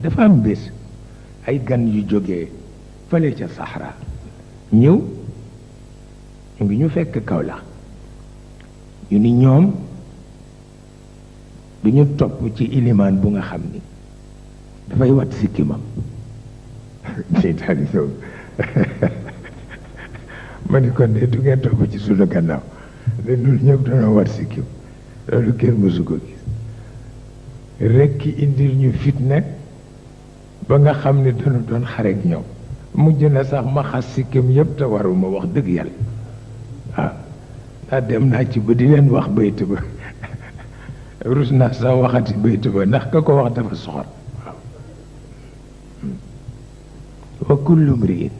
dafa am bés ay gan yu jógee fële ca Sahara ñëw ñu ngi ñu fekk Kaolack ñu ni ñoom du ñu topp ci ilimaan bu nga xam ni dafay wat sikkimam ma ni kon de du ngeen topp ci sunu gannaaw de ñun ñëpp dañoo wat sikkim loolu kenn mësu ko gis rekk ki indil ñu fitna ba nga xam ne dañu doon xareek ñoom mujj na sax ma xas sikkim yëpp te waruma wax dëgg yàlla waaw ndax dem naa ci ba di leen wax bayt ba rus naa sax waxati bayt ba ndax ka ko wax dafa soxor waaw wa kullu mriin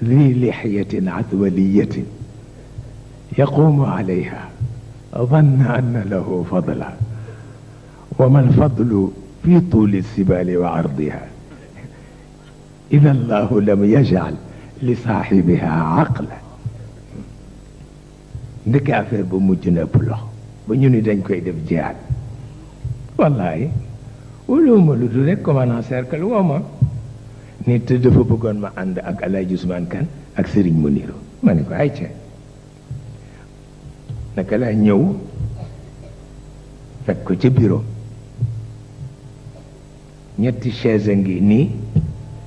ذي لحية عذولية يقوم عليها ظن أن له فضلا وما الفضل في طول السبال وعرضها إذا الله لم يجعل لصاحبها عقلا ndeke affaire ba mujj na ëpp loxo ba ñu ni dañ koy def jihaad wallahi wóoluwuma lu du rek commandant cercle woo ma nit dafa bëggoon ma ànd ak Alaaji Usmaan Kan ak Sëriñ Muniru ma ne ko ay ca naka laa ñëw fekk ko ca bureau ñetti chaise a ngi nii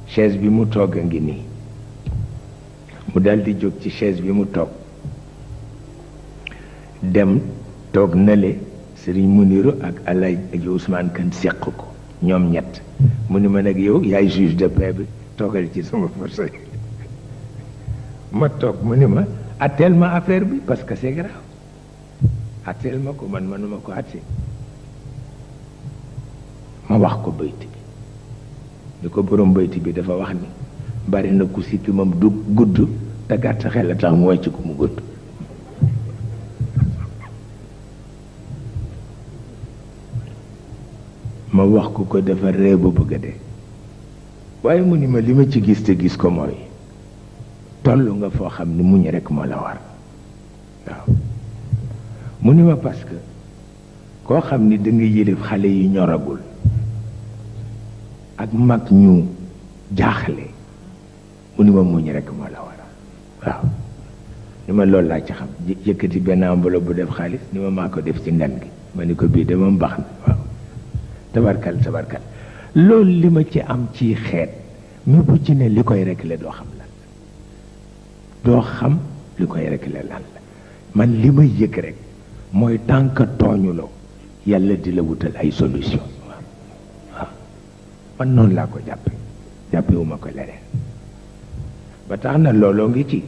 chaise bi mu toog a ngi nii mu daldi jóg ci chaise bi mu toog dem toog nale Sëriñ Muniru ak Alaaji Usmaan Kan seq ko ñoom ñett mu ni ma nag yow yaay juge de paix bi toogal ci sama force ma toog mu ni ma atteel ma affaire bi parce que c'est grave atteel ma ko man manuma ko atte ma wax ko bayti bi ni ko borom bayti bi dafa wax ni bari na ku sikki moom du gudd te gàtt xel a tax mu wàcc ko mu gudd ma wax ko dafa ree ba bëgg a dee waaye mu ni ma li ma ci gis te gis ko mooy toll nga foo xam ni muñ rekk moo la war waaw mu ni ma parce que koo xam ni da nga yëlif xale yi ñoragul ak mag ñu jaaxle mu ni ma muñ rekk moo la war waaw ni ma loolu laa ci xam yëkkati benn enveloppe bu def xaalis ni ma maa ko def ci ngan gi ma ni ko bii de moom baax na waaw tabarkal tabarkal loolu li ma ci am ci xeet mais bu ci ne li koy réglé doo xam lan la doo xam li koy réglé lan la man li ma yëg rek mooy tànk tooñuloo yàlla di la wutal ay solution waaw man noonu laa ko jàppe jàppewuma ko leneen ba tax na looloo ngi ci